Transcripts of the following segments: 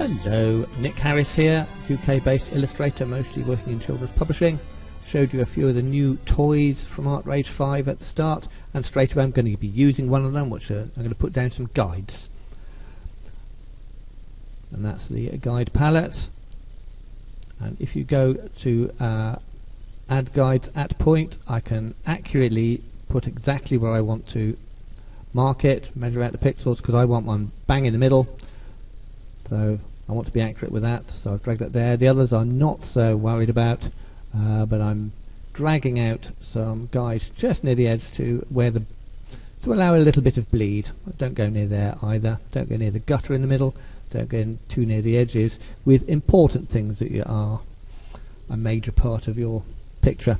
Hello, Nick Harris here, UK-based illustrator, mostly working in children's publishing. Showed you a few of the new toys from ArtRage 5 at the start, and straight away I'm going to be using one of them, which I'm going to put down some guides. And that's the guide palette. And if you go to add guides at point, I can accurately put exactly where I want to mark it, measure out the pixels, because I want one bang in the middle. So I want to be accurate with that, so I've dragged that there. The others I'm not so worried about, but I'm dragging out some guides just near the edge to allow a little bit of bleed. Don't go near there either. Don't go near the gutter in the middle. Don't go in too near the edges with important things that are a major part of your picture,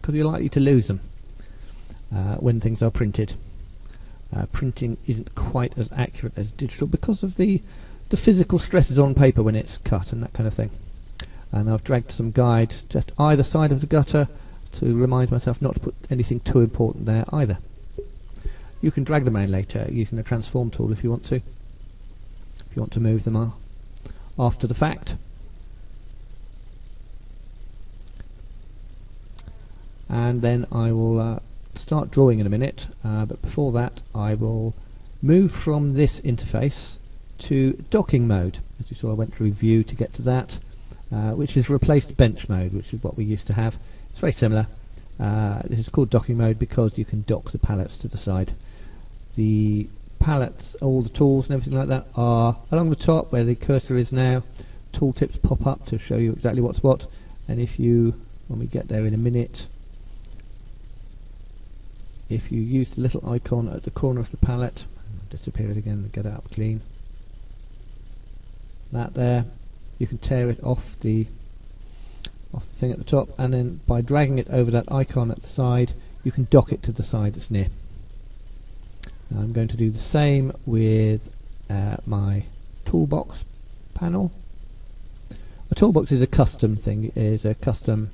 because you're likely to lose them when things are printed. Printing isn't quite as accurate as digital because of the physical stresses on paper when it's cut and that kind of thing. And I've dragged some guides just either side of the gutter to remind myself not to put anything too important there either. You can drag them around later using the transform tool if you want to. If you want to move them after the fact. And then I will start drawing in a minute, but before that I will move from this interface to docking mode. As you saw, I went through view to get to that, which has replaced bench mode, which is what we used to have. It's very similar. This is called docking mode because you can dock the pallets to the side. The pallets, all the tools and everything like that are along the top where the cursor is now. Tooltips pop up to show you exactly what's what, and when we get there in a minute, if you use the little icon at the corner of the pallet, disappear it again and get it up clean, that there, you can tear it off the thing at the top, and then by dragging it over that icon at the side you can dock it to the side that's near. Now I'm going to do the same with my toolbox panel. A toolbox is a custom thing. It is a custom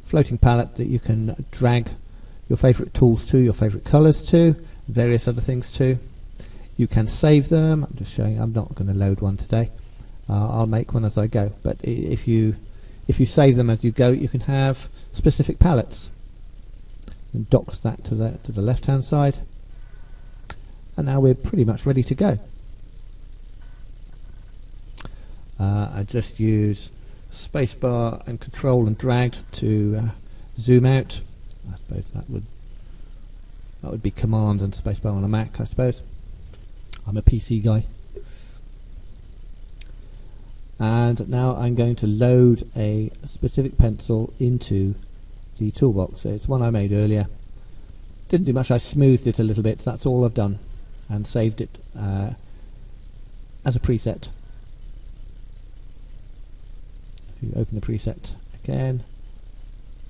floating palette that you can drag your favourite tools to, your favourite colours to, various other things to. You can save them. I'm just showing, I'm not going to load one today. I'll make one as I go, but if you save them as you go, you can have specific palettes. And docks that to the left hand side, and now we're pretty much ready to go. I just use spacebar and control and drag to zoom out. I suppose that would be command and spacebar on a Mac, I suppose. I'm a PC guy. And now I'm going to load a specific pencil into the toolbox. So it's one I made earlier. Didn't do much, I smoothed it a little bit, that's all I've done, and saved it as a preset. If you open the preset again,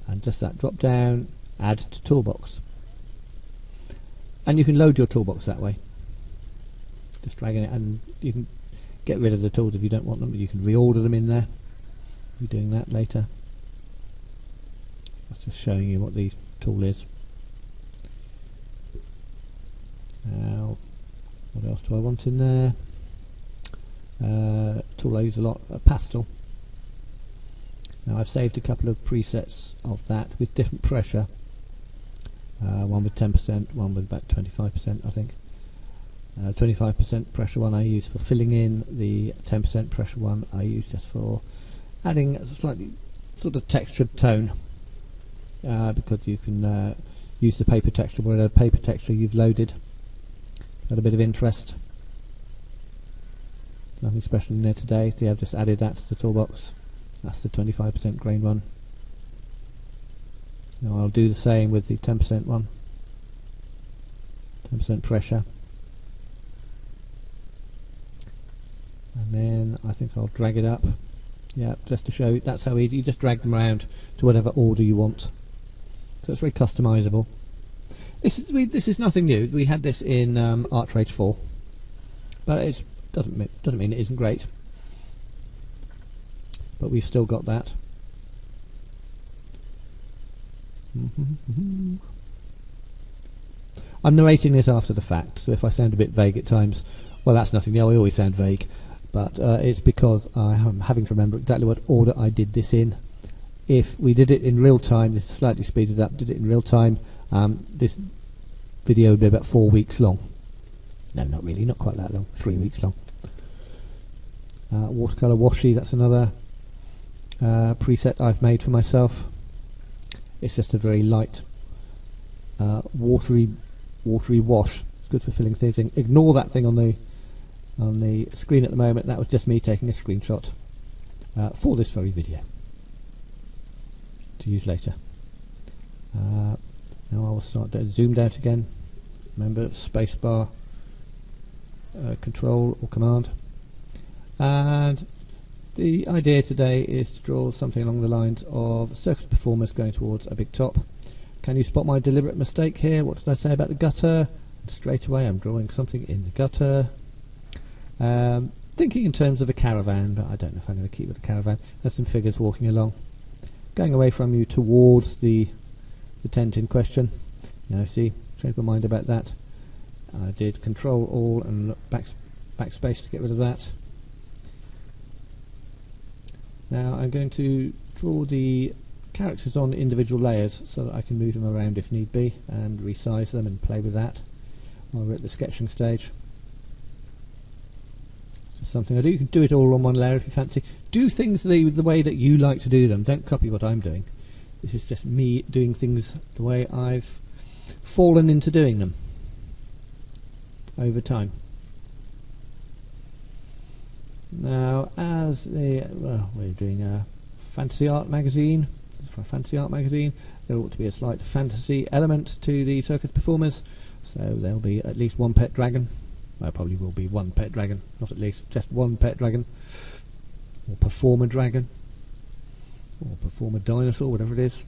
and just that drop down, add to toolbox. And you can load your toolbox that way. Just dragging it, and you can get rid of the tools if you don't want them, but you can reorder them in there. We'll be doing that later. That's just showing you what the tool is. Now, what else do I want in there? Tool I use a lot, pastel. Now I've saved a couple of presets of that with different pressure. One with 10%, one with about 25%, I think. 25% pressure one I use for filling in, the 10% pressure one I use just for adding a slightly sort of textured tone, because you can use the paper texture, whatever paper texture you've loaded. Got a bit of interest. Nothing special in there today, so I've just added that to the toolbox. That's the 25% grain one. Now I'll do the same with the 10% one. 10% pressure. And then I think I'll drag it up. Yeah, just to show you, that's how easy. You just drag them around to whatever order you want. So it's very customizable. This is nothing new. We had this in ArtRage 4, but it doesn't mean it isn't great. But we've still got that. I'm narrating this after the fact, so if I sound a bit vague at times, well, that's nothing new. I always sound vague. but it's because I am having to remember exactly what order I did this in. If we did it in real time, this is slightly speeded up, did it in real time, this video would be about 4 weeks long. No, not really, not quite that long, 3 weeks long. Watercolor washi, that's another preset I've made for myself. It's just a very light watery wash. It's good for filling things in. Ignore that thing on the screen at the moment. That was just me taking a screenshot for this very video to use later. Now I will start zoomed out again. Remember, spacebar, control or command. And the idea today is to draw something along the lines of circus performers going towards a big top. Can you spot my deliberate mistake here? What did I say about the gutter? And straight away I'm drawing something in the gutter. Thinking in terms of a caravan, but I don't know if I'm going to keep with the caravan. There's some figures walking along, going away from you towards the tent in question. Now see, changed my mind about that. I did Control All and backspace to get rid of that. Now I'm going to draw the characters on individual layers so that I can move them around if need be and resize them and play with that while we're at the sketching stage. Just something I do. You can do it all on one layer if you fancy. Do things the way that you like to do them. Don't copy what I'm doing. This is just me doing things the way I've fallen into doing them over time. Now, as we're doing a fantasy art magazine. For a fantasy art magazine, there ought to be a slight fantasy element to the circus performers. So there'll be at least one pet dragon. There probably will be one pet dragon, not at least, just one pet dragon, or performer dragon, or performer dinosaur, whatever it is.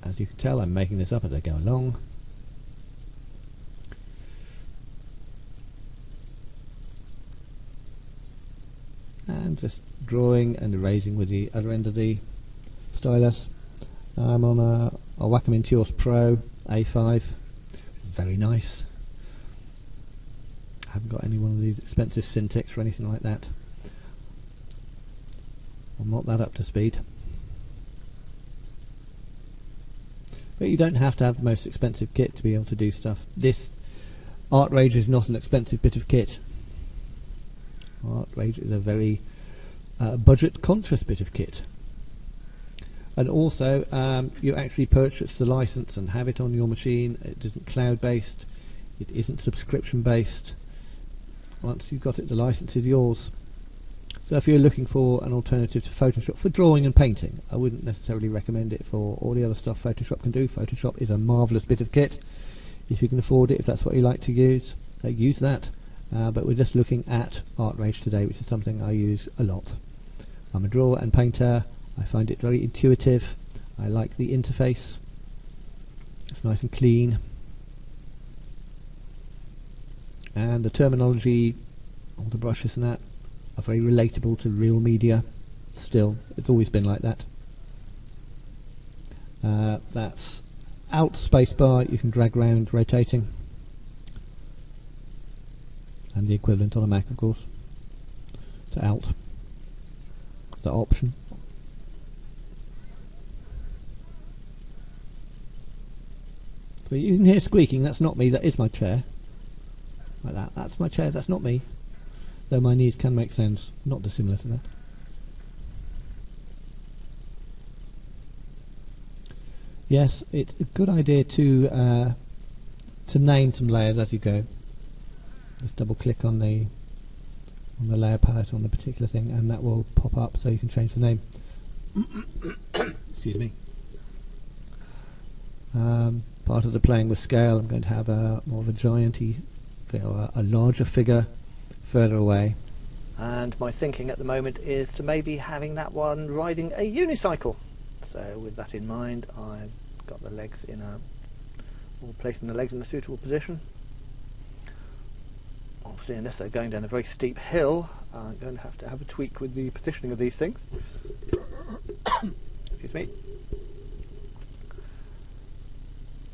As you can tell, I'm making this up as I go along. And just drawing and erasing with the other end of the stylus. I'm on a Wacom Intuos Pro A5. It's very nice. I haven't got any one of these expensive Cintiqs or anything like that. I'm not that up to speed. But you don't have to have the most expensive kit to be able to do stuff. This ArtRage is not an expensive bit of kit. ArtRage is a very budget conscious bit of kit. And also you actually purchase the license and have it on your machine. It isn't cloud based, it isn't subscription based. Once you've got it, the license is yours. So if you're looking for an alternative to Photoshop for drawing and painting, I wouldn't necessarily recommend it for all the other stuff Photoshop can do. Photoshop is a marvellous bit of kit. If you can afford it, if that's what you like to use, use that. But we're just looking at ArtRage today, which is something I use a lot. I'm a drawer and painter. I find it very intuitive. I like the interface. It's nice and clean. And the terminology, all the brushes and that, are very relatable to real media. Still, it's always been like that. That's Alt spacebar, you can drag around rotating. And the equivalent on a Mac, of course, to Alt. The Option. But you can hear squeaking, that's not me, that is my chair. Like that, that's my chair, that's not me. Though my knees can make sounds not dissimilar to that. Yes, it's a good idea to name some layers as you go. Just double click on the layer palette on the particular thing and that will pop up so you can change the name. Excuse me. Part of the playing with scale, I'm going to have more of a giant-y, a larger figure further away. And my thinking at the moment is to maybe having that one riding a unicycle. So with that in mind, I've got the legs or placing the legs in a suitable position. Obviously, unless they're going down a very steep hill, I'm going to have a tweak with the positioning of these things. Excuse me.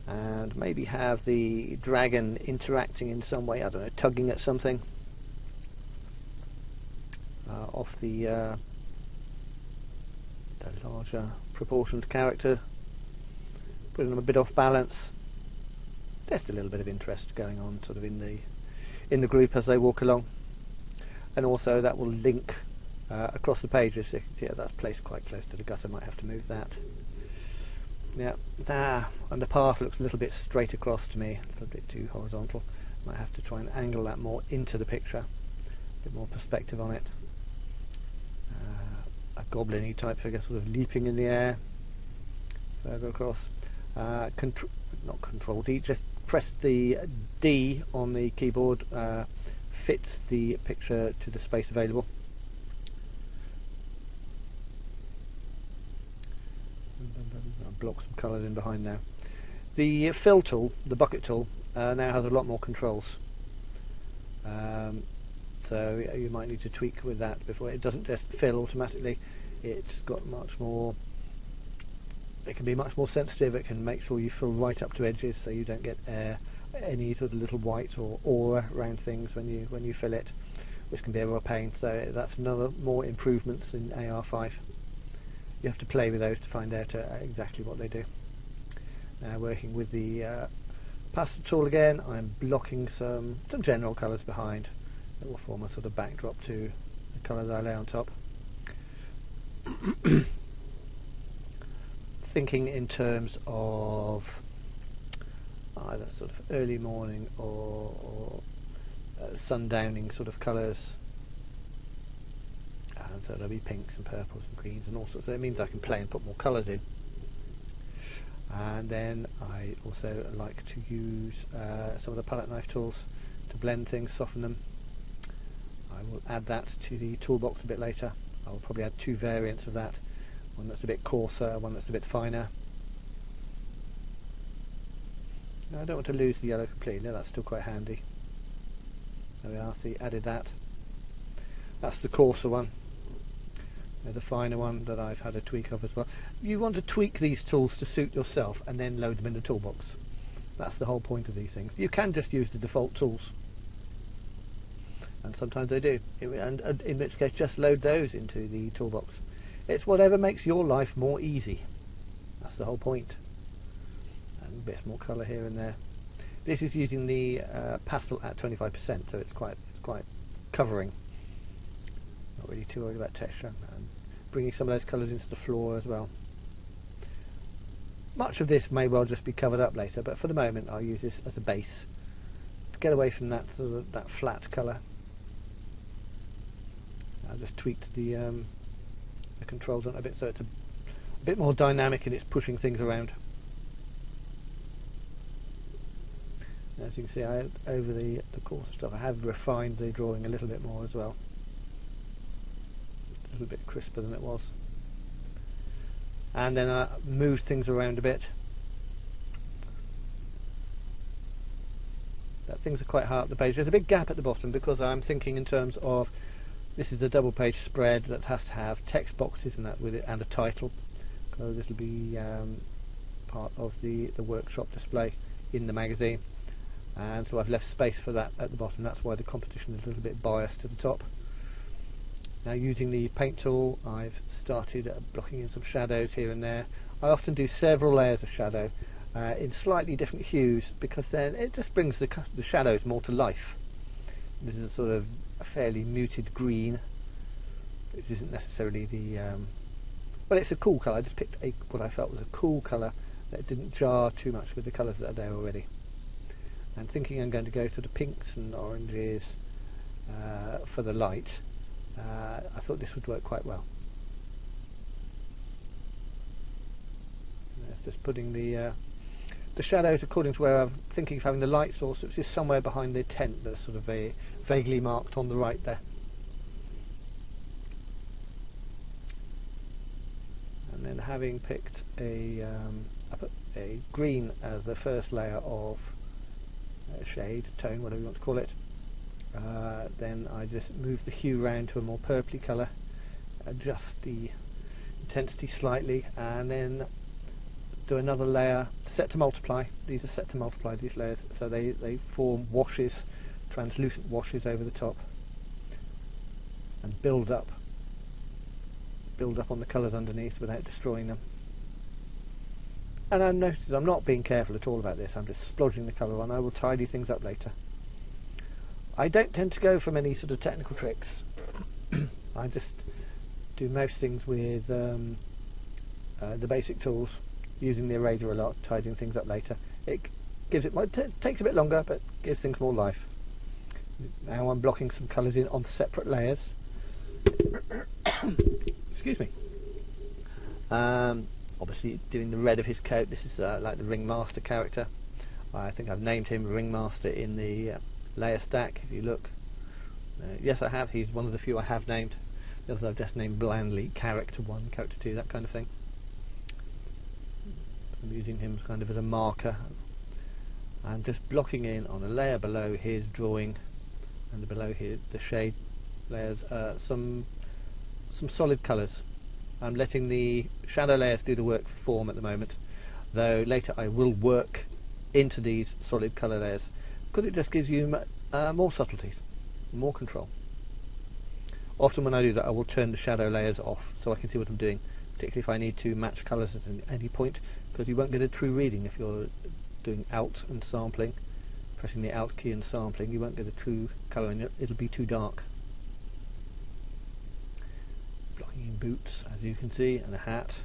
and maybe have the dragon interacting in some way, I don't know, tugging at something off the larger proportioned character, putting them a bit off balance. Just a little bit of interest going on sort of in the group as they walk along, and also that will link across the pages. So you can see that's placed quite close to the gutter. Might have to move that. Yeah, and the path looks a little bit straight across to me, a little bit too horizontal. Might have to try and angle that more into the picture, a bit more perspective on it. A goblin-y type figure sort of leaping in the air further across. Not Control D, just press the D on the keyboard, fits the picture to the space available. I'll block some colours in behind now. The fill tool, the bucket tool, now has a lot more controls. So you might need to tweak with that before. It doesn't just fill automatically. It's got much more. It can be much more sensitive. It can make sure you fill right up to edges, so you don't get any sort of little white or aura around things when you fill it, which can be a real pain. So that's another more improvements in AR5. You have to play with those to find out exactly what they do. Now working with the pastel tool again, I'm blocking some general colours behind. It will form a sort of backdrop to the colour that I lay on top. Thinking in terms of either sort of early morning or sundowning sort of colours. And so there'll be pinks and purples and greens and all sorts. So it means I can play and put more colours in. And then I also like to use some of the palette knife tools to blend things, soften them. I will add that to the toolbox a bit later. I will probably add two variants of that. One that's a bit coarser, one that's a bit finer. Now, I don't want to lose the yellow completely, that's still quite handy. There we are, see, added that. That's the coarser one. There's a finer one that I've had a tweak of as well. You want to tweak these tools to suit yourself and then load them in the toolbox. That's the whole point of these things. You can just use the default tools, and sometimes they do, and in which case just load those into the toolbox. It's whatever makes your life more easy. That's the whole point. And a bit more colour here and there. This is using the pastel at 25%, so it's quite covering. Not really too worried about texture, and bringing some of those colours into the floor as well. Much of this may well just be covered up later, but for the moment I'll use this as a base to get away from that sort of that flat colour. I just tweaked the controls on it a bit so it's a bit more dynamic in its pushing things around. As you can see, over the course of stuff, I have refined the drawing a little bit more as well. A little bit crisper than it was. And then I moved things around a bit. Things are quite high up the page. There's a big gap at the bottom because I'm thinking in terms of this is a double page spread that has to have text boxes and that with it, and a title. So this will be part of the workshop display in the magazine, and so I've left space for that at the bottom. That's why the composition is a little bit biased to the top. Now, using the paint tool, I've started blocking in some shadows here and there. I often do several layers of shadow in slightly different hues, because then it just brings the shadows more to life. This is a sort of a fairly muted green, which isn't necessarily the well, it's a cool colour. I just picked what I felt was a cool colour that didn't jar too much with the colours that are there already. And thinking I'm going to go to the pinks and oranges for the light, I thought this would work quite well. It's just putting the shadows according to where I'm thinking of having the light source, which is somewhere behind the tent that's sort of vaguely marked on the right there. And then, having picked I put a green as the first layer of shade, tone, whatever you want to call it. Then I just move the hue round to a more purpley colour, adjust the intensity slightly, and then do another layer, set to multiply. These are set to multiply, these layers, so they form washes, translucent washes over the top, and build up on the colours underneath without destroying them. And I notice I'm not being careful at all about this, I'm just splodging the colour on. I will tidy things up later. I don't tend to go for many sort of technical tricks. I just do most things with the basic tools, using the eraser a lot, tidying things up later. It gives it takes a bit longer, but gives things more life. Now I'm blocking some colours in on separate layers. Excuse me. Obviously doing the red of his coat. This is like the Ringmaster character. I think I've named him Ringmaster in the layer stack, if you look. Yes, I have. He's one of the few I have named. The others I've just named blandly Character 1, Character 2, that kind of thing. I'm using him kind of as a marker. I'm just blocking in on a layer below his drawing, and below here the shade layers some solid colours. I'm letting the shadow layers do the work for form at the moment, though later I will work into these solid colour layers, because it just gives you more subtleties, more control. Often when I do that, I will turn the shadow layers off so I can see what I'm doing, particularly if I need to match colours at any point, because you won't get a true reading if you're doing Alt and sampling, pressing the Alt key and sampling. You won't get a true colour and it'll be too dark. Blocking in boots, as you can see, and a hat.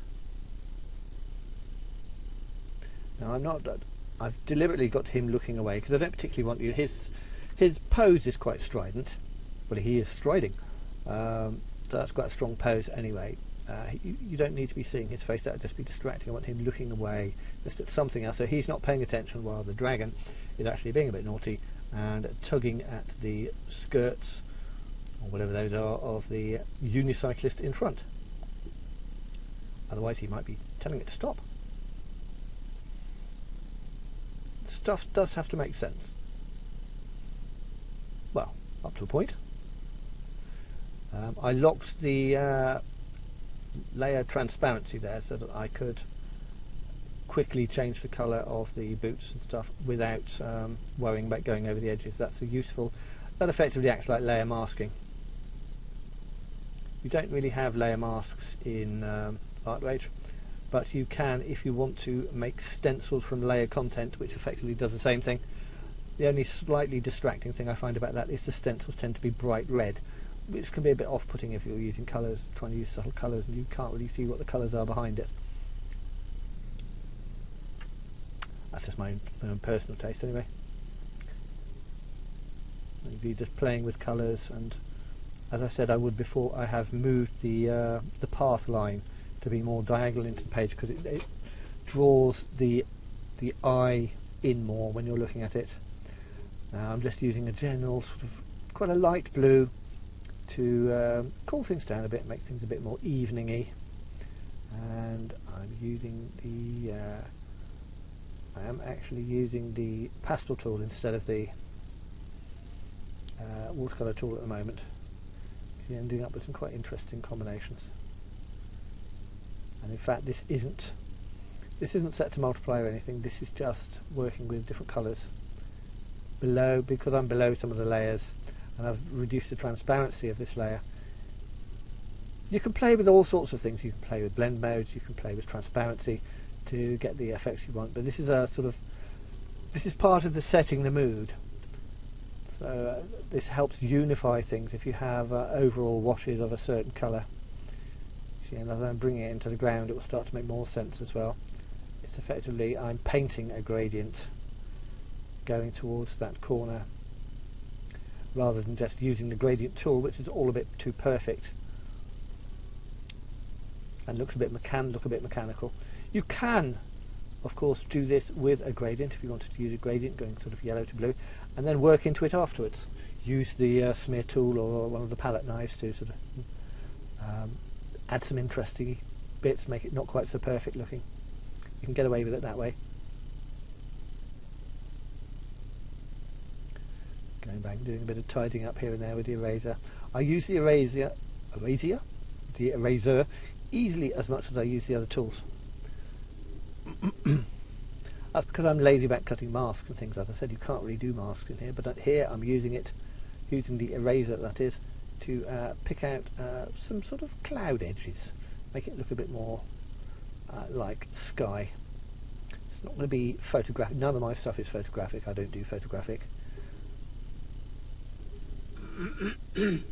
Now I've deliberately got him looking away because I don't particularly want you. His pose is quite strident. Well, he is striding, so that's quite a strong pose anyway. You don't need to be seeing his face, that would just be distracting. I want him looking away just at something else, so he's not paying attention while the dragon is actually being a bit naughty and tugging at the skirts, or whatever those are, of the unicyclist in front. Otherwise he might be telling it to stop. Stuff does have to make sense. Well, up to a point. I locked the layer transparency there so that I could quickly change the colour of the boots and stuff without worrying about going over the edges. That's useful. That effectively acts like layer masking. You don't really have layer masks in ArtRage, but you can if you want to make stencils from layer content, which effectively does the same thing. The only slightly distracting thing I find about that is the stencils tend to be bright red, which can be a bit off-putting if you're using colours, trying to use subtle colours and you can't really see what the colours are behind it. That's just my own personal taste anyway. Maybe just playing with colours, and as I said I would before, I have moved the path line to be more diagonal into the page because it draws the eye in more when you're looking at it. Now I'm just using a general sort of quite a light blue to cool things down a bit, make things a bit more evening-y, and I'm using the I am actually using the pastel tool instead of the watercolor tool at the moment. You're ending up with some quite interesting combinations. And in fact, this isn't set to multiply or anything. This is just working with different colours below, because I'm below some of the layers, and I've reduced the transparency of this layer. You can play with all sorts of things. You can play with blend modes. You can play with transparency to get the effects you want. But this is this is part of the setting the mood. So this helps unify things. If you have overall washes of a certain colour, see, and as I'm bringing it into the ground, it will start to make more sense as well. It's effectively I'm painting a gradient going towards that corner, rather than just using the gradient tool, which is all a bit too perfect and look a bit mechanical. You can, of course, do this with a gradient if you wanted to use a gradient going sort of yellow to blue, and then work into it afterwards. Use the smear tool or one of the palette knives to sort of add some interesting bits, make it not quite so perfect looking. You can get away with it that way. Going back and doing a bit of tidying up here and there with the eraser. I use the eraser easily as much as I use the other tools. That's because I'm lazy about cutting masks and things. As I said, you can't really do masks in here, but here I'm using the eraser, that is, to pick out some sort of cloud edges, make it look a bit more like sky. It's not going to be photographic. None of my stuff is photographic. I don't do photographic. I'm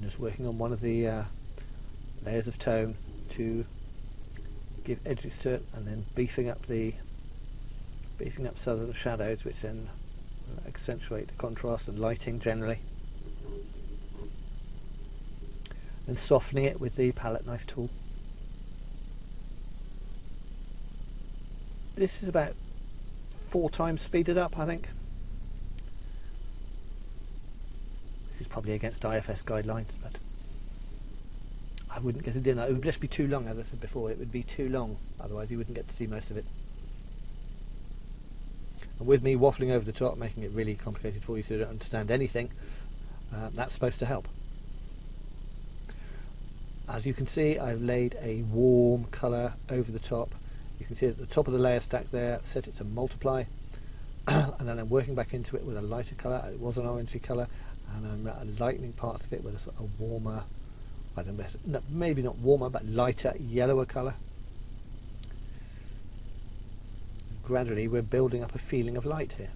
just working on one of the layers of tone to give edges to it, and then beefing up some of the shadows, which then accentuate the contrast and lighting generally, and softening it with the palette knife tool. This is about 4 times speeded up, I think. This is probably against IFS guidelines, but I wouldn't get it in. It would just be too long, as I said before. It would be too long, otherwise you wouldn't get to see most of it. And with me waffling over the top, making it really complicated for you so you don't understand anything, that's supposed to help. As you can see, I've laid a warm colour over the top. You can see at the top of the layer stack there, set it to multiply, and then I'm working back into it with a lighter colour. It was an orangey colour, and I'm lightening parts of it with a sort of warmer, I don't know, no, maybe not warmer, but lighter, yellower colour. Gradually we're building up a feeling of light here.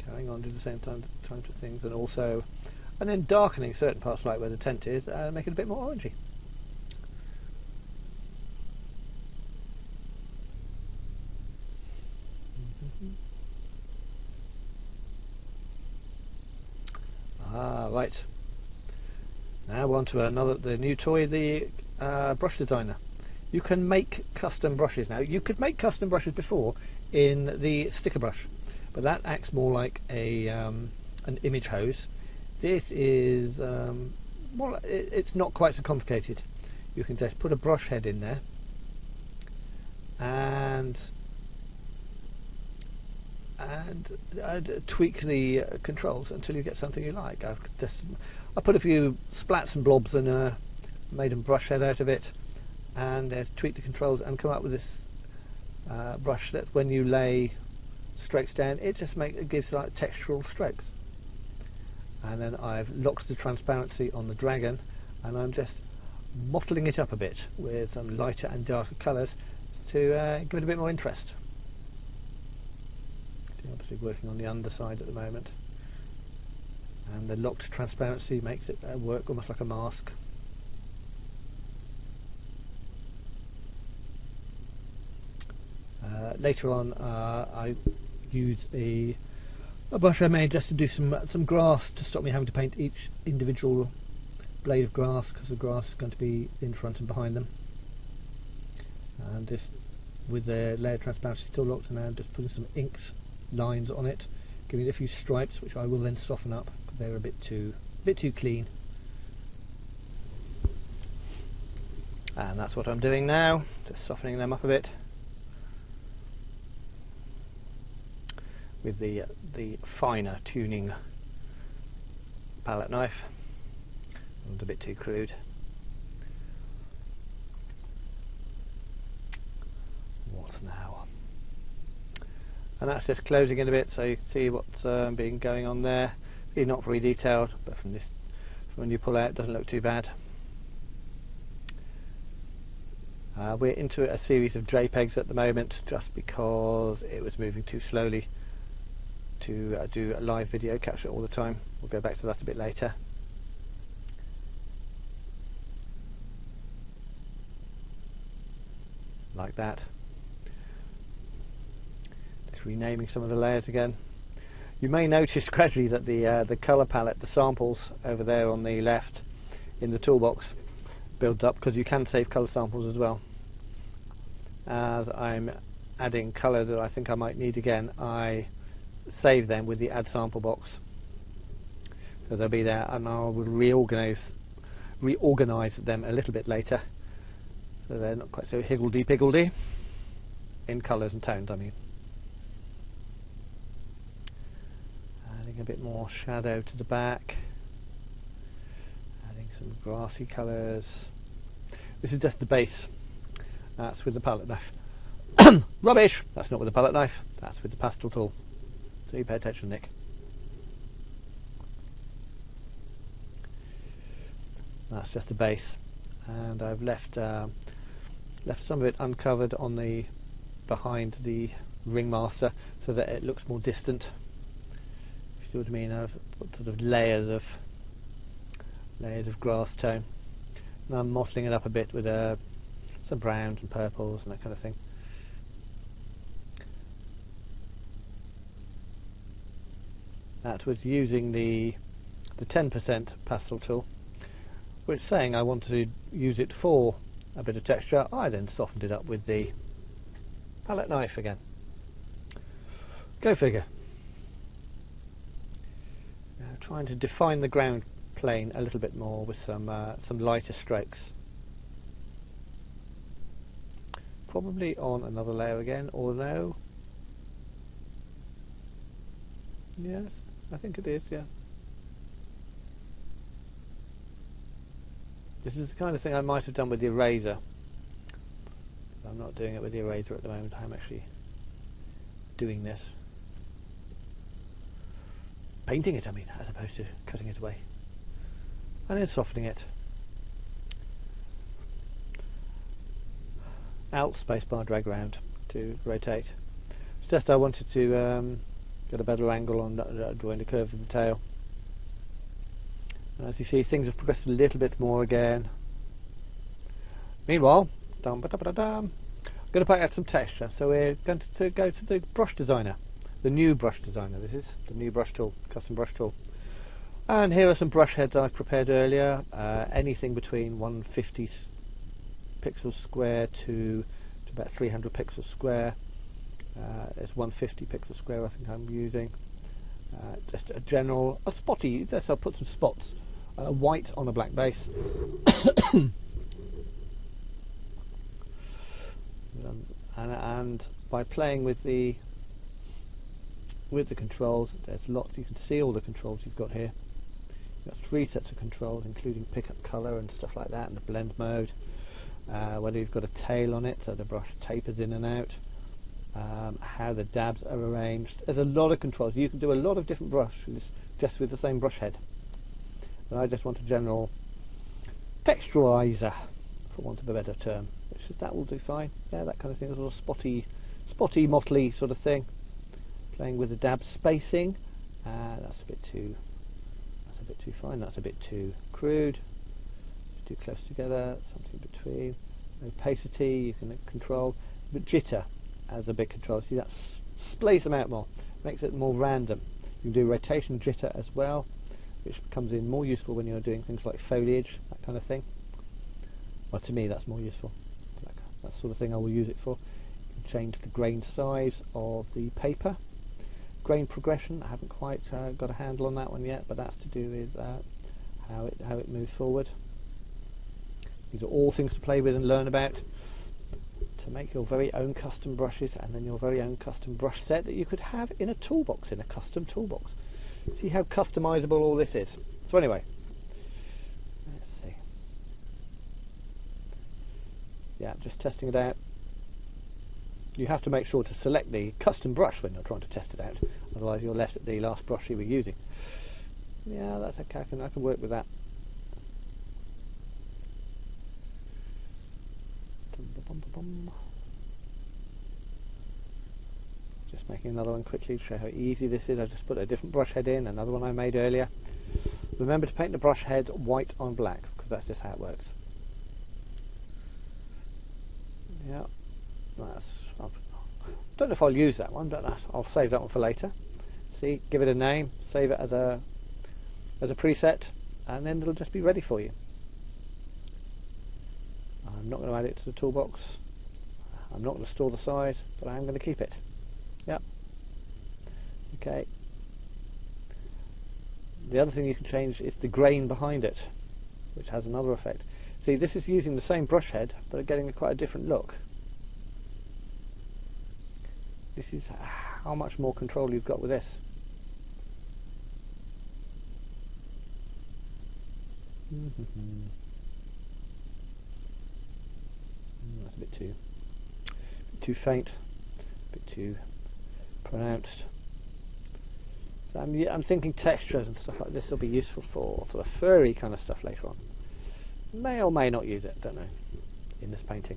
Carrying on to the same time to things, and then darkening certain parts, like where the tent is, make it a bit more orangey. Right. Now on to the new toy, the brush designer. You can make custom brushes now. You could make custom brushes before in the sticker brush, but that acts more like an image hose. This is well, it's not quite so complicated. You can just put a brush head in there and tweak the controls until you get something you like. I put a few splats and blobs and made a brush head out of it, and tweaked the controls and come up with this brush that when you lay strokes down, it gives like textural strokes. And then I've locked the transparency on the dragon, and I'm just mottling it up a bit with some lighter and darker colours to give it a bit more interest. Obviously working on the underside at the moment, and the locked transparency makes it work almost like a mask. Later on I use a brush I made just to do some grass, to stop me having to paint each individual blade of grass, because the grass is going to be in front and behind them. And this, with the layer transparency still locked, and now I'm just putting some inks lines on it, giving it a few stripes, which I will then soften up because they're a bit too clean. And that's what I'm doing now, just softening them up a bit with the finer tuning palette knife. And a bit too crude. What now? And that's just closing in a bit, so you can see what's been going on there. It's not very detailed, but from when you pull out, it doesn't look too bad. We're into a series of JPEGs at the moment, just because it was moving too slowly to do a live video, capture it all the time. We'll go back to that a bit later. Like that. Renaming some of the layers again. You may notice gradually that the colour palette, the samples over there on the left in the toolbox, builds up, because you can save colour samples as well. As I'm adding colour that I think I might need again, I save them with the add sample box, so they'll be there, and I will reorganise them a little bit later, so they're not quite so higgledy-piggledy in colours and tones, I mean. A bit more shadow to the back. some grassy colours. This is just the base. That's with the palette knife. Rubbish! That's not with the palette knife. That's with the pastel tool. So you pay attention, Nick. That's just the base, and I've left some of it uncovered on the behind the ringmaster so that it looks more distant. If you see what I mean, I've put sort of layers of grass tone, and I'm mottling it up a bit with some browns and purples and that kind of thing. That was using the 10% pastel tool, which saying I wanted to use it for a bit of texture. I then softened it up with the palette knife again. Go figure. Trying to define the ground plane a little bit more with some lighter strokes. Probably on another layer again, or no? Yes, I think it is, yeah. This is the kind of thing I might have done with the eraser. I'm not doing it with the eraser at the moment. I'm actually doing this. Painting it, I mean, as opposed to cutting it away. And then softening it. Alt spacebar drag round to rotate. It's just I wanted to get a better angle on drawing the curve of the tail. And as you see, things have progressed a little bit more again. Meanwhile, I'm going to put out some texture. So we're going to go to the brush designer, the new brush designer. This is the new brush tool, custom brush tool. And here are some brush heads I've prepared earlier. Anything between 150 pixels square to about 300 pixels square. It's 150 pixels square I think I'm using. Just a spotty, I'll put some spots. White on a black base. and by playing with the controls, there's lots. You can see all the controls you've got here. You've got 3 sets of controls, including pick up colour and stuff like that, and the blend mode. Whether you've got a tail on it, so the brush tapers in and out. How the dabs are arranged. There's a lot of controls. You can do a lot of different brushes just with the same brush head. But I just want a general texturizer, for want of a better term. Which is, that will do fine. Yeah, that kind of thing. A little spotty, mottly sort of thing. Playing with the dab spacing. That's a bit too fine. That's a bit too crude. Too close together. Something between. Opacity you can control. But jitter as a big control. See, that splays them out more. Makes it more random. You can do rotation jitter as well, which comes in more useful when you're doing things like foliage, that kind of thing. Well, to me that's more useful. That sort of thing I will use it for. You can change the grain size of the paper. Grain progression, I haven't quite got a handle on that one yet, but that's to do with how it moves forward. These are all things to play with and learn about, to make your very own custom brushes, and then your very own custom brush set that you could have in a toolbox, in a custom toolbox. See how customizable all this is. So anyway, let's see. Yeah, just testing it out. You have to make sure to select the custom brush when you're trying to test it out, otherwise you're left at the last brush you were using. Yeah, that's okay, I can work with that. Just making another one quickly to show how easy this is. I just put a different brush head in, another one I made earlier. Remember to paint the brush head white on black, because that's just how it works. Yeah, I don't know if I'll use that one, but I'll save that one for later. See, give it a name, save it as a preset, and then it'll just be ready for you. I'm not going to add it to the toolbox. I'm not going to store the size, but I am going to keep it. Yep. Okay. The other thing you can change is the grain behind it, which has another effect. See, this is using the same brush head, but getting quite a different look. This is how much more control you've got with this. That's a bit too faint, a bit too pronounced. So I'm thinking textures and stuff like this will be useful for sort of furry kind of stuff later on. May or may not use it, don't know, in this painting.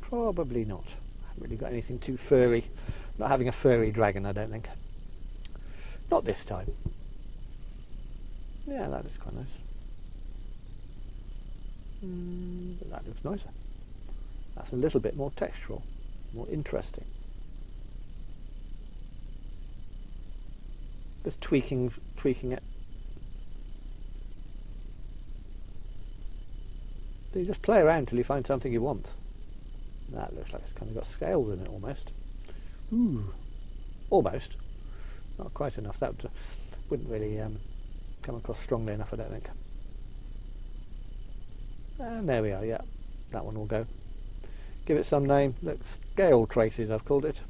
Probably not. I haven't really got anything too furry. Not having a furry dragon, I don't think. Not this time. Yeah, that looks quite nice. But that looks nicer. That's a little bit more textural, more interesting. Just tweaking it. So you just play around till you find something you want. That looks like it's kind of got scales in it almost. Ooh, almost. Not quite enough. That wouldn't really come across strongly enough, I don't think. And there we are. Yeah, that one will go. Give it some name. Look, scale traces I've called it,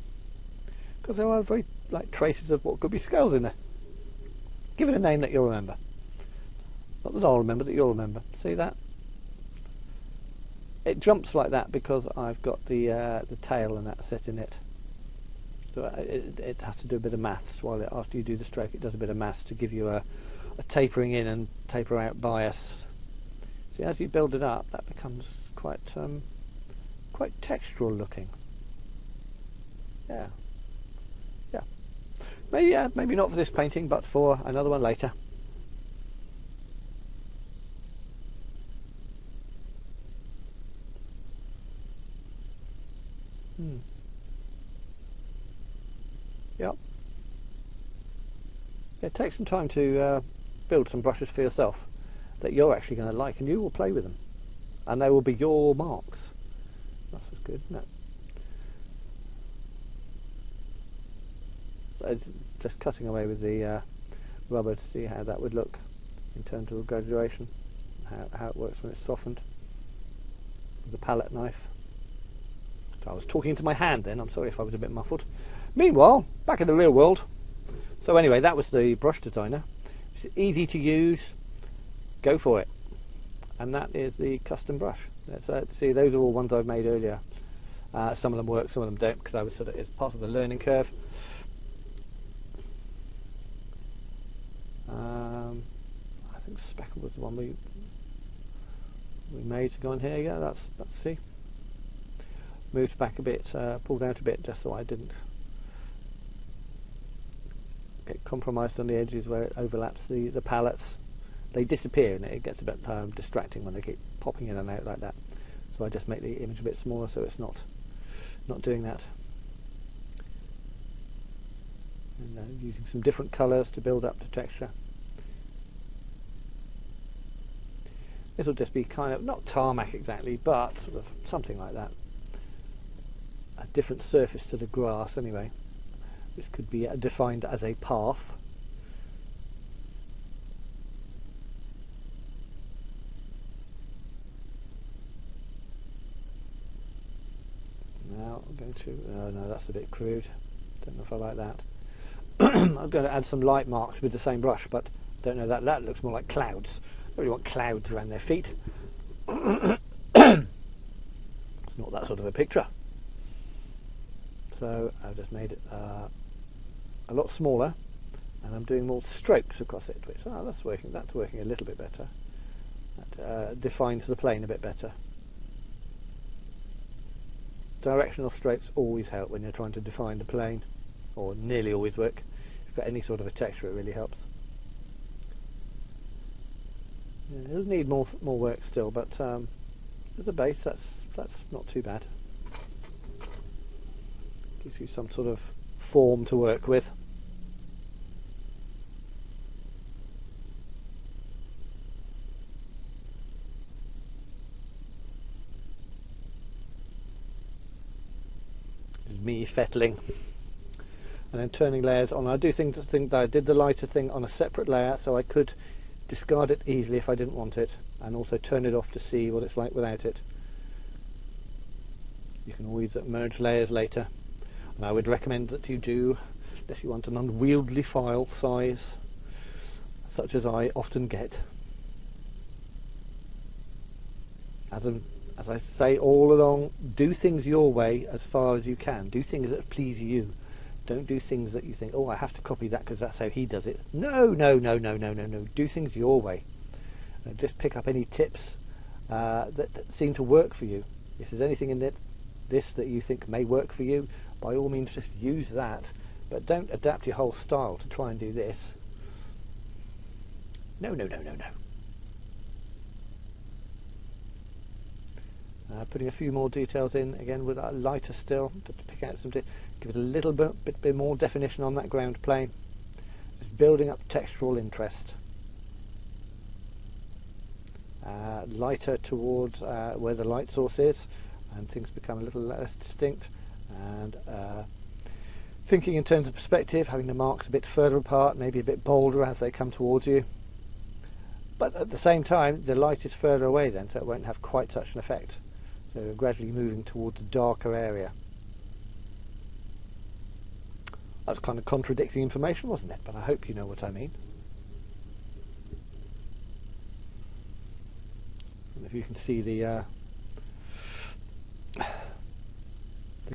because there are very like traces of what could be scales in there. Give it a name that you'll remember. Not that I'll remember, that you'll remember. See that? It jumps like that because I've got the tail and that set in it. So it has to do a bit of maths while after you do the stroke. It does a bit of maths to give you a tapering in and taper out bias. See, as you build it up, that becomes quite textural looking. Yeah. Maybe not for this painting, but for another one later. Yep. Yeah, take some time to build some brushes for yourself that you're actually going to like, and you will play with them, and they will be your marks. That's good, isn't it? It's just cutting away with the rubber to see how that would look in terms of graduation, how it works when it's softened with the palette knife. So I was talking to my hand then, I'm sorry if I was a bit muffled. Meanwhile, back in the real world. So anyway, that was the brush designer. It's easy to use, go for it. And that is the custom brush. See, those are all ones I've made earlier. Some of them work, some of them don't, because I was it's part of the learning curve. I think Speckle was the one we made to go on here. Yeah, let's see. Moved back a bit, pulled out a bit, just so I didn't get compromised on the edges where it overlaps the pallets. They disappear and it gets a bit distracting when they keep popping in and out like that. So I just make the image a bit smaller so it's not doing that. And using some different colours to build up the texture. This will just be kind of, not tarmac exactly, but sort of something like that. A different surface to the grass anyway, which could be defined as a path. Now I'm going to, oh no, that's a bit crude, don't know if I like that. I'm going to add some light marks with the same brush, but don't know, that looks more like clouds. I really want clouds around their feet. It's not that sort of a picture. So I've just made it a lot smaller, and I'm doing more strokes across it, which that's working a little bit better. That defines the plane a bit better. Directional strokes always help when you're trying to define the plane, or nearly always work. If you've got any sort of a texture, it really helps. Yeah, it does need more work still, but as a base, that's not too bad. Gives you some sort of form to work with. This is me fettling and then turning layers on. I do think that I did the lighter thing on a separate layer, so I could discard it easily if I didn't want it, and also turn it off to see what it's like without it. You can always merge layers later, and I would recommend that you do, unless you want an unwieldy file size such as I often get. as I say all along, do things your way as far as you can. Do things that please you. Don't do things that you think, oh, I have to copy that because that's how he does it. No. Do things your way. Just pick up any tips that seem to work for you. If there's anything in this that you think may work for you, by all means just use that. But don't adapt your whole style to try and do this. No. Putting a few more details in, again with that lighter still, to pick out some, give it a little bit more definition on that ground plane. Just building up textural interest. Lighter towards where the light source is, and things become a little less distinct. And thinking in terms of perspective, having the marks a bit further apart, maybe a bit bolder as they come towards you. But at the same time, the light is further away then, so it won't have quite such an effect. So we're gradually moving towards a darker area. That's kind of contradicting information, wasn't it? But I hope you know what I mean. And if you can see the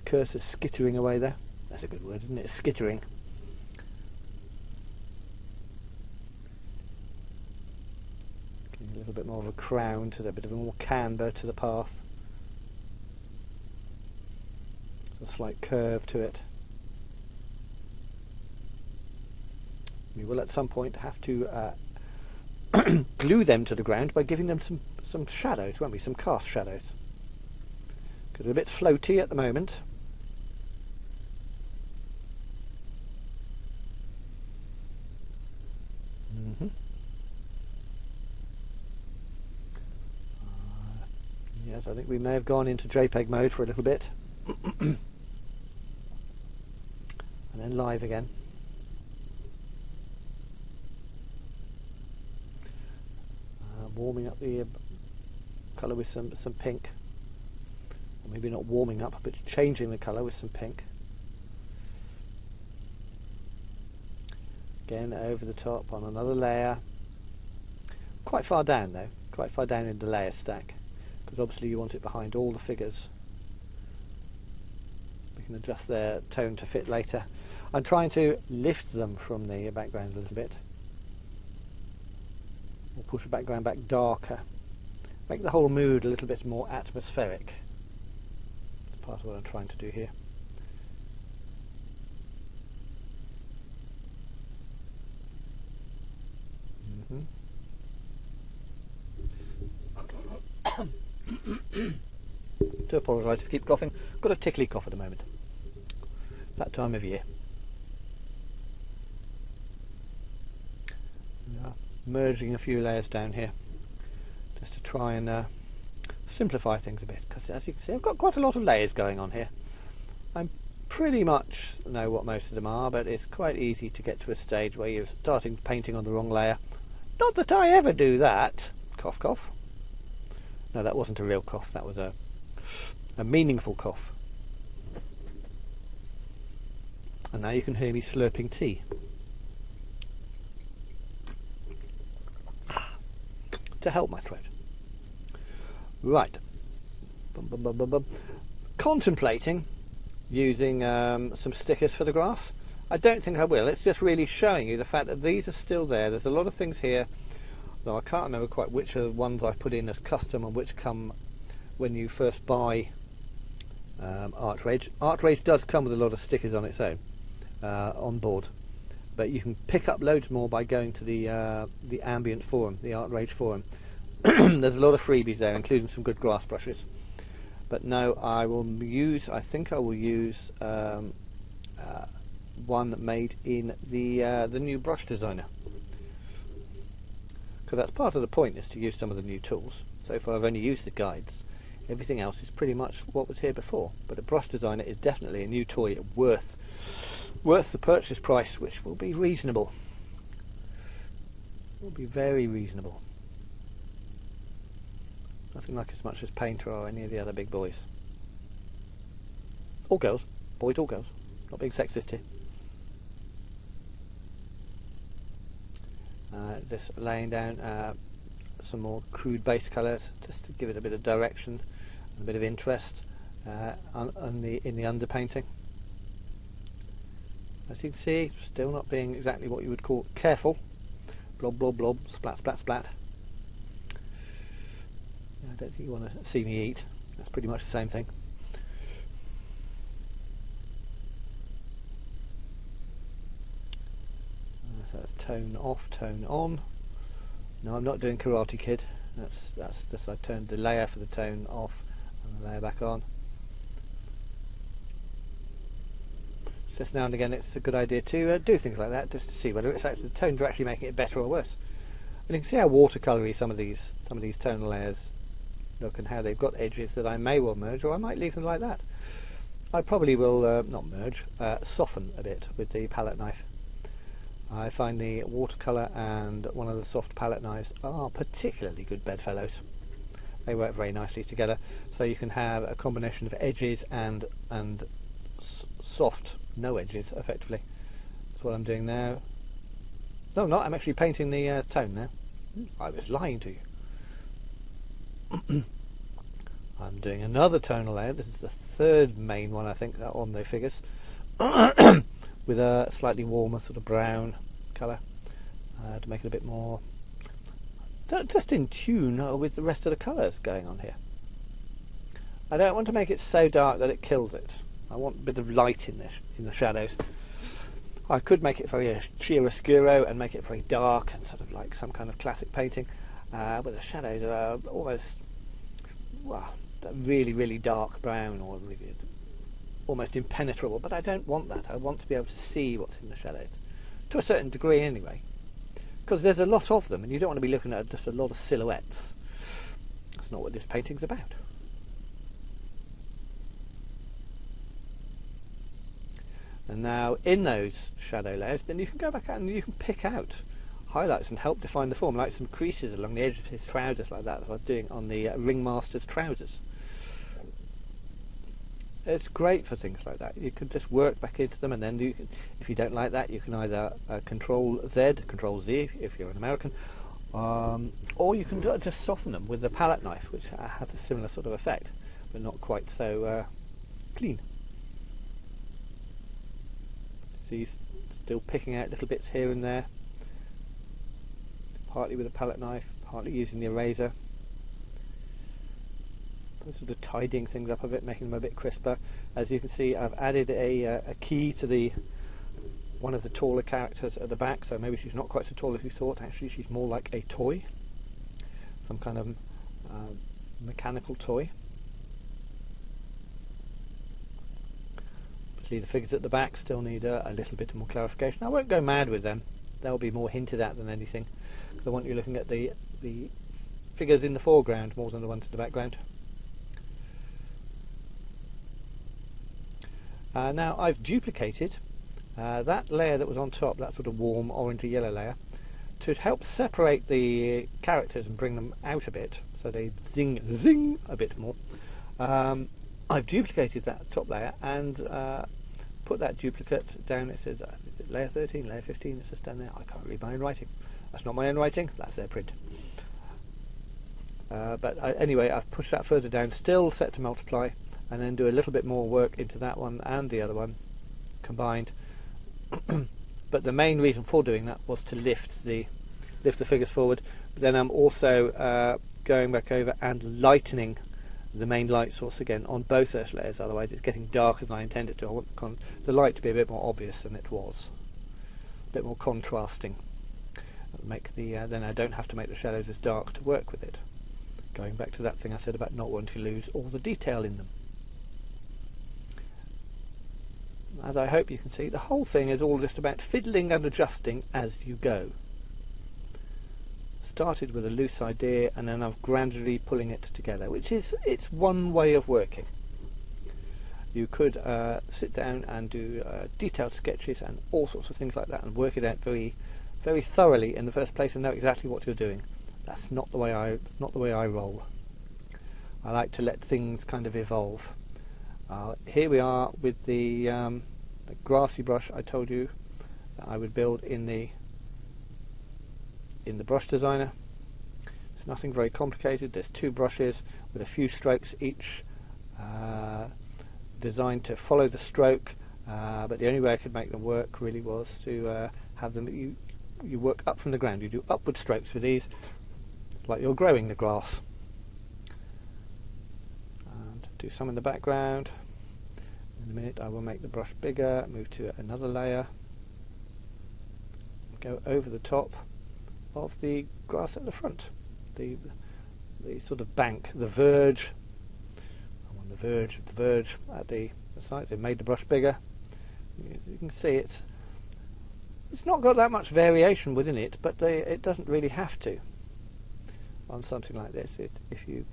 cursor skittering away there. That's a good word, isn't it? Skittering. Giving a little bit more of a crown to a bit of a more camber to the path. A slight curve to it. We will at some point have to glue them to the ground by giving them some shadows, won't we? Some cast shadows. Because they're a bit floaty at the moment. Yes, I think we may have gone into JPEG mode for a little bit. And then live again. Warming up the colour with some pink. Or maybe not warming up, but changing the colour with some pink. Again over the top on another layer. Quite far down though, quite far down in the layer stack, because obviously you want it behind all the figures. We can adjust their tone to fit later. I'm trying to lift them from the background a little bit. Or push the background back darker. Make the whole mood a little bit more atmospheric. That's part of what I'm trying to do here. Do apologise if I keep coughing. Got a tickly cough at the moment. It's that time of year. Merging a few layers down here just to try and simplify things a bit, because as you can see I've got quite a lot of layers going on here. I pretty much know what most of them are, but it's quite easy to get to a stage where you're starting painting on the wrong layer. Not that I ever do that. Cough cough. No, that wasn't a real cough, that was a meaningful cough. And now you can hear me slurping tea. To help my throat. Right. Contemplating using some stickers for the grass. I don't think I will. It's just really showing you the fact that these are still there. There's a lot of things here, though I can't remember quite which are the ones I've put in as custom and which come when you first buy ArtRage. ArtRage does come with a lot of stickers on its own on board, but you can pick up loads more by going to the ambient forum, the ArtRage forum. There's a lot of freebies there, including some good grass brushes. But no, I think I will use one made in the new brush designer, because that's part of the point, is to use some of the new tools. So far I've only used the guides. Everything else is pretty much what was here before, but a brush designer is definitely a new toy worth the purchase price, which will be reasonable. Will be very reasonable. Nothing like as much as Painter or any of the other big boys. Or girls. Boys or girls. Not being sexist here. Just laying down some more crude base colours just to give it a bit of direction and a bit of interest in the underpainting. As you can see, still not being exactly what you would call careful. Blob, blob, blob, splat, splat, splat. I don't think you want to see me eat. That's pretty much the same thing. So tone off, tone on. No, I'm not doing Karate Kid. That's just, I turned the layer for the tone off and the layer back on. Just now and again it's a good idea to do things like that, just to see whether it's actually, the tones are actually making it better or worse. And you can see how watercolory some of these tonal layers look, and how they've got edges that I may well merge, or I might leave them like that. I probably will not merge, soften a bit with the palette knife. I find the watercolor and one of the soft palette knives are particularly good bedfellows. They work very nicely together, so you can have a combination of edges and soft, no edges, effectively. That's what I'm doing now. No, I'm not. I'm actually painting the tone now. I was lying to you. I'm doing another tonal layer. This is the third main one, I think, on the figures. With a slightly warmer sort of brown colour to make it a bit more just in tune with the rest of the colours going on here. I don't want to make it so dark that it kills it. I want a bit of light in the shadows. I could make it very chiaroscuro and make it very dark and sort of like some kind of classic painting, but the shadows are almost, well, really, really dark brown, or really almost impenetrable. But I don't want that. I want to be able to see what's in the shadows, to a certain degree anyway, because there's a lot of them and you don't want to be looking at just a lot of silhouettes. That's not what this painting's about. And now in those shadow layers, then you can go back out and you can pick out highlights and help define the form, like some creases along the edge of his trousers, like that, as I was doing on the ringmaster's trousers. It's great for things like that. You can just work back into them, and then you can, if you don't like that, you can either Control Z, Control Z if you're an American, or you can just soften them with the palette knife, which has a similar sort of effect, but not quite so clean. So you're still picking out little bits here and there, partly with a palette knife, partly using the eraser. Sort of tidying things up a bit, making them a bit crisper. As you can see, I've added a key to one of the taller characters at the back, so maybe she's not quite so tall as you thought. Actually, she's more like a toy, some kind of mechanical toy. The figures at the back still need a little bit more clarification. I won't go mad with them. They'll be more hinted at than anything, because I want you looking at the figures in the foreground more than the ones in the background. Now I've duplicated that layer that was on top, that sort of warm orangey yellow layer, to help separate the characters and bring them out a bit, so they zing a bit more. I've duplicated that top layer and put that duplicate down. It says, is it layer 13, layer 15? It's just down there. I can't read my own writing. That's not my own writing, that's their print. Anyway, I've pushed that further down, still set to multiply, and then do a little bit more work into that one and the other one combined. But the main reason for doing that was to lift the figures forward. But then I'm also going back over and lightening the main light source again on both those layers, otherwise it's getting darker than I intended to. I want the light to be a bit more obvious than it was, a bit more contrasting. Make then I don't have to make the shadows as dark to work with it. Going back to that thing I said about not wanting to lose all the detail in them. As I hope you can see, the whole thing is all just about fiddling and adjusting as you go. Started with a loose idea and then I'm gradually pulling it together, it's one way of working. You could sit down and do detailed sketches and all sorts of things like that and work it out very, very thoroughly in the first place and know exactly what you're doing. That's not the way I roll. I like to let things kind of evolve. Here we are with the grassy brush I told you that I would build in the brush designer. It's nothing very complicated. There's two brushes with a few strokes each, designed to follow the stroke, but the only way I could make them work really was to have them, you work up from the ground. You do upward strokes with these, like you're growing the grass. And do some in the background. In a minute I will make the brush bigger, move to another layer, go over the top of the grass at the front, the sort of bank, the verge. I'm on the verge of the verge at the sides. They've made the brush bigger. You can see it's not got that much variation within it, but it doesn't really have to on something like this. If you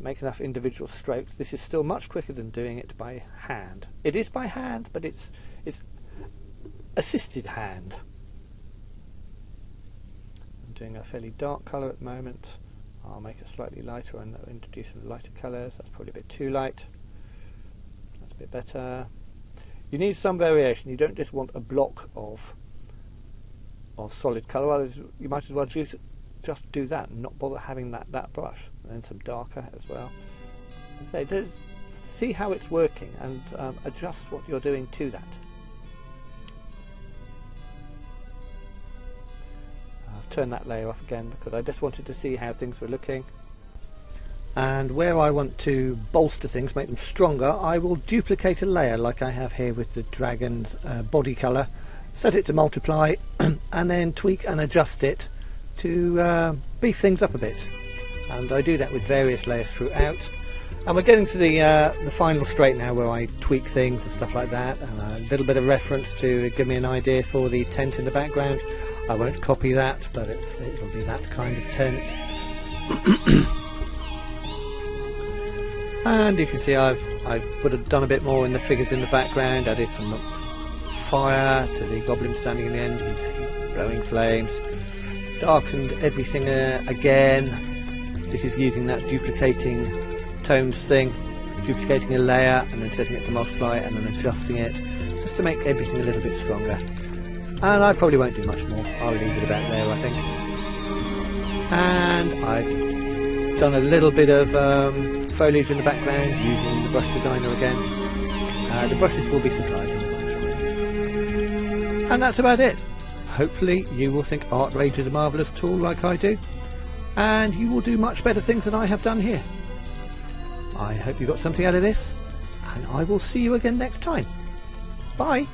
make enough individual strokes, this is still much quicker than doing it by hand. It is by hand, but it's assisted hand. I'm doing a fairly dark colour at the moment. I'll make it slightly lighter and introduce some lighter colours. That's probably a bit too light. That's a bit better. You need some variation. You don't just want a block of solid colour. Well, you might as well just do that and not bother having that brush. And then some darker as well. So see how it's working and adjust what you're doing to that. I've turned that layer off again because I just wanted to see how things were looking. And where I want to bolster things, make them stronger, I will duplicate a layer like I have here with the dragon's body colour, set it to multiply and then tweak and adjust it to beef things up a bit. And I do that with various layers throughout. And we're getting to the final straight now where I tweak things and stuff like that, and a little bit of reference to give me an idea for the tent in the background. I won't copy that, but it'll be that kind of tent. And you can see I've done a bit more in the figures in the background, added some fire to the goblin standing in the end, he's blowing flames, darkened everything again. This is using that duplicating tones thing, duplicating a layer and then setting it to multiply and then adjusting it, just to make everything a little bit stronger. And I probably won't do much more, I'll leave it about there I think. And I've done a little bit of foliage in the background using the brush designer again. The brushes will be supplied in the brush. And that's about it. Hopefully you will think ArtRage is a marvellous tool like I do, and you will do much better things than I have done here. I hope you got something out of this, and I will see you again next time. Bye!